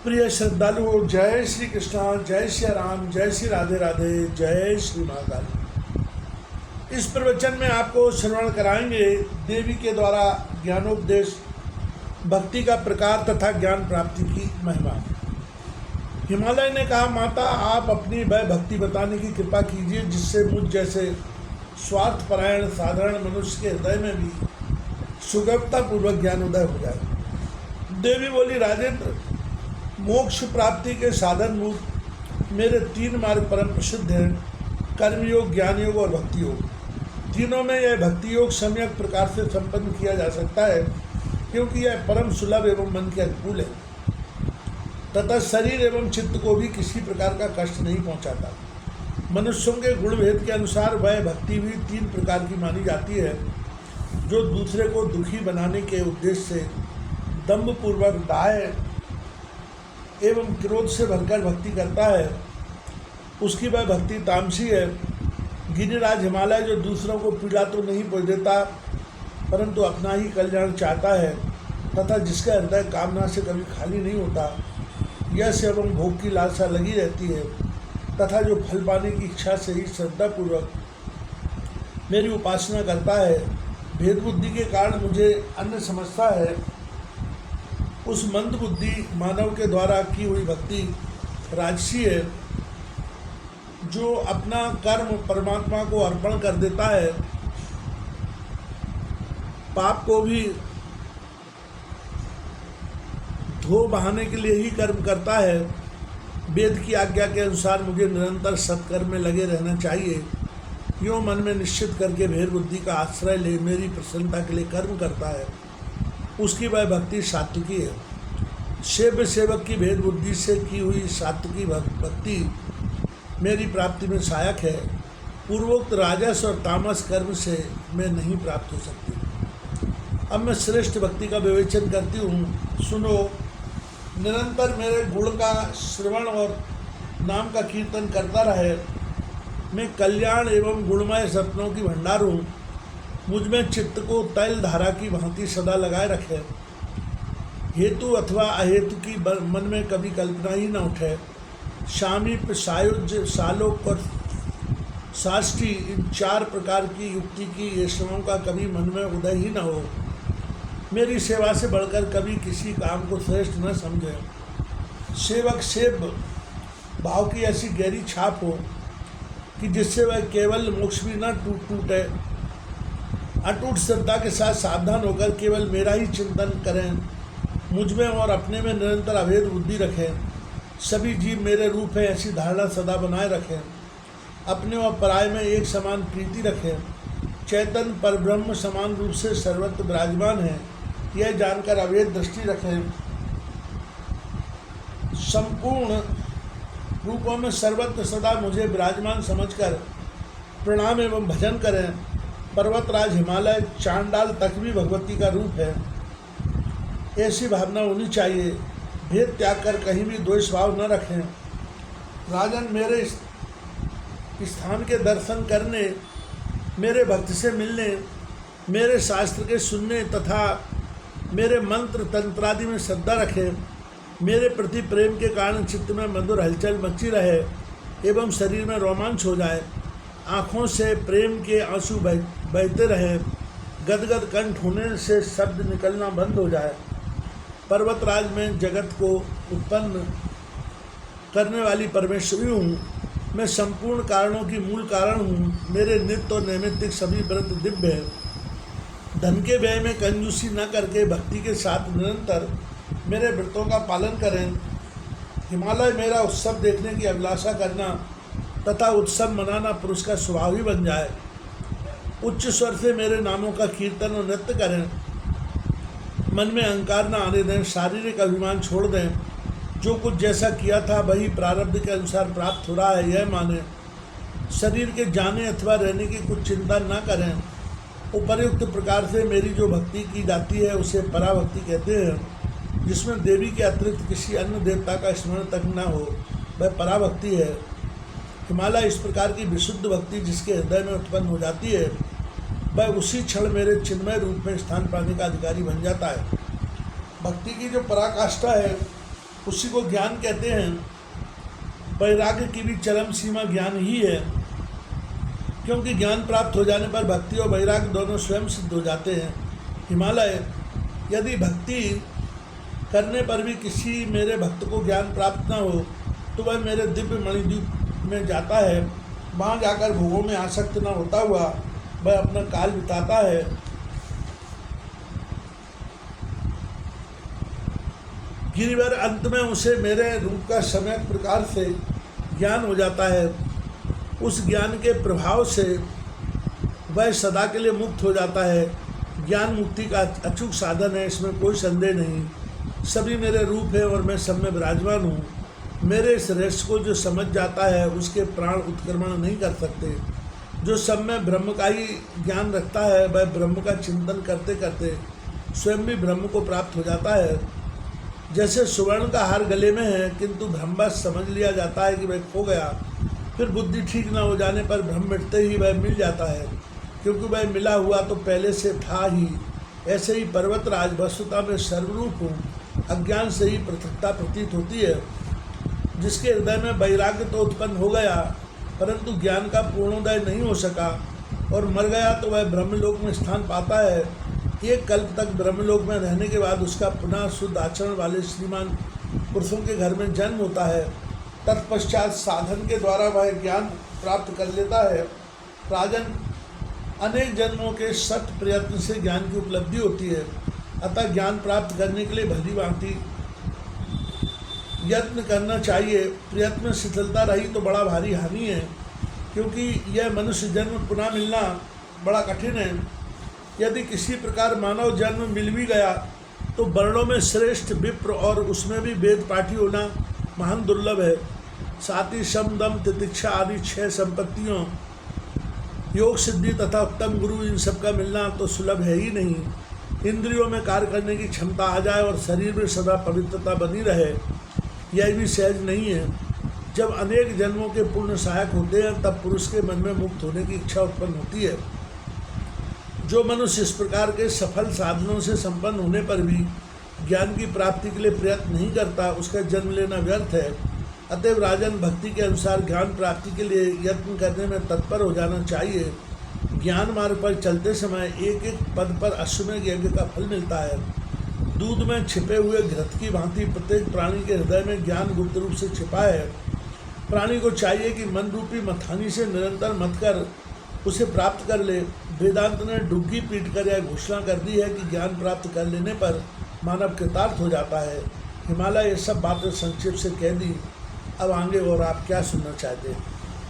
प्रिय श्रद्धालुओं, जय श्री कृष्णा, जय श्री राम, जय श्री राधे राधे, जय श्री महाकाल। इस प्रवचन में आपको श्रवण कराएंगे देवी के द्वारा ज्ञानोपदेश, भक्ति का प्रकार तथा ज्ञान प्राप्ति की महिमा। हिमालय ने कहा, माता आप अपनी वह भक्ति बताने की कृपा कीजिए जिससे मुझ जैसे स्वार्थपरायण साधारण मनुष्य के हृदय में भी सुगमतापूर्वक ज्ञानोदय हो जाए। देवी बोली, राजेंद्र, मोक्ष प्राप्ति के साधन रूप मेरे 3 मार्ग परम प्रसिद्ध हैं, कर्मयोग, ज्ञान योग और भक्ति योग। तीनों में यह भक्ति योग सम्यक प्रकार से संपन्न किया जा सकता है क्योंकि यह परम सुलभ एवं मन के अनुकूल है तथा शरीर एवं चित्त को भी किसी प्रकार का कष्ट नहीं पहुंचाता। मनुष्यों के गुण भेद के अनुसार वह भक्ति भी 3 प्रकार की मानी जाती है। जो दूसरे को दुखी बनाने के उद्देश्य से दम्भपूर्वक दाय एवं क्रोध से भरकर भक्ति करता है, उसकी वह भक्ति तामसी है। गिरिराज हिमालय जो दूसरों को पीड़ा तो नहीं पहुँच देता परंतु अपना ही कल्याण चाहता है तथा जिसका हृदय कामना से कभी खाली नहीं होता, यश एवं भोग की लालसा लगी रहती है तथा जो फल पाने की इच्छा से ही श्रद्धापूर्वक मेरी उपासना करता है, भेद बुद्धि के कारण मुझे अन्य समझता है, उस मंद बुद्धि मानव के द्वारा की हुई भक्ति राजसी है। जो अपना कर्म परमात्मा को अर्पण कर देता है, पाप को भी धो बहाने के लिए ही कर्म करता है। वेद की आज्ञा के अनुसार मुझे निरंतर सत्कर्म में लगे रहना चाहिए, यूँ मन में निश्चित करके भेद बुद्धि का आश्रय ले मेरी प्रसन्नता के लिए कर्म करता है, उसकी वह भक्ति सात्विकी है। सेव्य सेवक की भेद बुद्धि से की हुई सात्विकी भक्ति मेरी प्राप्ति में सहायक है। पूर्वोक्त राजस और तामस कर्म से मैं नहीं प्राप्त हो सकती। अब मैं श्रेष्ठ भक्ति का विवेचन करती हूँ, सुनो। निरंतर मेरे गुण का श्रवण और नाम का कीर्तन करता रहे। मैं कल्याण एवं गुणमय सपनों की भंडार हूँ। मुझ में चित्त को तैल धारा की भांति सदा लगाए रखे। हेतु अथवा अहेतु की मन में कभी कल्पना ही न उठे। शामीप, सायुज्य, सालोक और साष्टी, इन 4 प्रकार की युक्ति की येषणाओं का कभी मन में उदय ही न हो। मेरी सेवा से बढ़कर कभी किसी काम को श्रेष्ठ न समझे। सेवक सेव भाव की ऐसी गहरी छाप हो कि जिससे वह केवल मोक्ष भी न टूटे। अटूट श्रद्धा के साथ सावधान होकर केवल मेरा ही चिंतन करें। मुझ में और अपने में निरंतर अभेद बुद्धि रखें। सभी जीव मेरे रूप है ऐसी धारणा सदा बनाए रखें। अपने और पराय में एक समान प्रीति रखें। चैतन्य परब्रह्म समान रूप से सर्वत्र विराजमान है, यह जानकर अभेद दृष्टि रखें। संपूर्ण रूपों में सर्वत्र सदा मुझे विराजमान समझकर प्रणाम एवं भजन करें। पर्वतराज हिमालय चांडाल तक भी भगवती का रूप है, ऐसी भावना होनी चाहिए। भेद त्याग कर कहीं भी द्वेष भाव न रखें। राजन, मेरे स्थान के दर्शन करने, मेरे भक्त से मिलने, मेरे शास्त्र के सुनने तथा मेरे मंत्र तंत्रादि में श्रद्धा रखें। मेरे प्रति प्रेम के कारण चित्त में मधुर हलचल मची रहे एवं शरीर में रोमांच हो जाए। आँखों से प्रेम के आंसू बहते रहे। गदगद कंठ होने से शब्द निकलना बंद हो जाए। पर्वतराज में जगत को उत्पन्न करने वाली परमेश्वरी हूँ। मैं संपूर्ण कारणों की मूल कारण हूँ। मेरे नित्य और नैमित्तिक सभी व्रत दिव्य हैं। धन के व्यय में कंजूसी न करके भक्ति के साथ निरंतर मेरे व्रतों का पालन करें। हिमालय मेरा उत्सव देखने की अभिलाषा करना तथा उत्सव मनाना पुरुष का स्वभाव ही बन जाए। उच्च स्वर से मेरे नामों का कीर्तन और नृत्य करें। मन में अहंकार न आने दें। शारीरिक अभिमान छोड़ दें। जो कुछ जैसा किया था वही प्रारब्ध के अनुसार प्राप्त हो रहा है, यह माने। शरीर के जाने अथवा रहने की कुछ चिंता न करें। उपर्युक्त प्रकार से मेरी जो भक्ति की जाती है उसे पराभक्ति कहते हैं, जिसमें देवी के अतिरिक्त किसी अन्य देवता का स्मरण तक न हो, वह पराभक्ति है। हिमालय इस प्रकार की विशुद्ध भक्ति जिसके हृदय में उत्पन्न हो जाती है, वह उसी क्षण मेरे चिन्मय रूप में स्थान पाने का अधिकारी बन जाता है। भक्ति की जो पराकाष्ठा है उसी को ज्ञान कहते हैं। वैराग्य की भी चरम सीमा ज्ञान ही है, क्योंकि ज्ञान प्राप्त हो जाने पर भक्ति और वैराग्य दोनों स्वयं सिद्ध हो जाते हैं। हिमालय, यदि भक्ति करने पर भी किसी मेरे भक्त को ज्ञान प्राप्त न हो तो वह मेरे दिव्य मणिद्वीप में जाता है। वहाँ जाकर भोगों में आसक्त न होता हुआ वह अपना काल बिताता है। गिरिवर, अंत में उसे मेरे रूप का सम्यक प्रकार से ज्ञान हो जाता है। उस ज्ञान के प्रभाव से वह सदा के लिए मुक्त हो जाता है। ज्ञान मुक्ति का अचूक साधन है, इसमें कोई संदेह नहीं। सभी मेरे रूप है और मैं सब में विराजमान हूँ। मेरे इस रहस्य को जो समझ जाता है उसके प्राण उत्क्रमण नहीं कर सकते। जो सब में ब्रह्म का ही ज्ञान रखता है वह ब्रह्म का चिंतन करते करते स्वयं भी ब्रह्म को प्राप्त हो जाता है। जैसे सुवर्ण का हार गले में है किंतु ब्रह्मवश समझ लिया जाता है कि वह खो गया, फिर बुद्धि ठीक न हो जाने पर ब्रह्म मिटते ही वह मिल जाता है, क्योंकि वह मिला हुआ तो पहले से था ही। ऐसे ही पर्वतराज, वस्तुता में सर्वरूप हूँ, अज्ञान से ही पृथकता प्रतीत होती है। जिसके हृदय में वैराग्य तो उत्पन्न हो गया परंतु ज्ञान का पूर्णोदय नहीं हो सका और मर गया तो वह ब्रह्मलोक में स्थान पाता है। एक कल्प तक ब्रह्मलोक में रहने के बाद उसका पुनः शुद्ध आचरण वाले श्रीमान पुरुषों के घर में जन्म होता है। तत्पश्चात साधन के द्वारा वह ज्ञान प्राप्त कर लेता है। राजन, अनेक जन्मों के सत प्रयत्न से ज्ञान की उपलब्धि होती है, अतः ज्ञान प्राप्त करने के लिए भली भांति यत्न करना चाहिए। प्रयत्न में शिथिलता रही तो बड़ा भारी हानि है, क्योंकि यह मनुष्य जन्म पुनः मिलना बड़ा कठिन है। यदि किसी प्रकार मानव जन्म मिल भी गया तो वर्णों में श्रेष्ठ विप्र और उसमें भी वेद पाठी होना महान दुर्लभ है। साथ ही शम, दम, तितिक्षा आदि 6 संपत्तियों, योग सिद्धि तथा उत्तम गुरु, इन सब का मिलना तो सुलभ है ही नहीं। इंद्रियों में कार्य करने की क्षमता आ जाए और शरीर में सदा पवित्रता बनी रहे, यह भी सहज नहीं है। जब अनेक जन्मों के पुण्य सहायक होते हैं तब पुरुष के मन में मुक्त होने की इच्छा उत्पन्न होती है। जो मनुष्य इस प्रकार के सफल साधनों से संपन्न होने पर भी ज्ञान की प्राप्ति के लिए प्रयत्न नहीं करता, उसका जन्म लेना व्यर्थ है। अतएव राजन, भक्ति के अनुसार ज्ञान प्राप्ति के लिए यत्न करने में तत्पर हो जाना चाहिए। ज्ञान मार्ग पर चलते समय एक एक पद पर अश्वमेध यज्ञ का फल मिलता है। दूध में छिपे हुए घृत की भांति प्रत्येक प्राणी के हृदय में ज्ञान गुप्त रूप से छिपा है। प्राणी को चाहिए कि मन रूपी मथानी से निरंतर मत कर उसे प्राप्त कर ले। वेदांत ने डुग्गी पीट कर यह घोषणा कर दी है कि ज्ञान प्राप्त कर लेने पर मानव कृतार्थ हो जाता है। हिमालय ये सब बातें संक्षेप से कह दी, अब आगे और आप क्या सुनना चाहते हैं?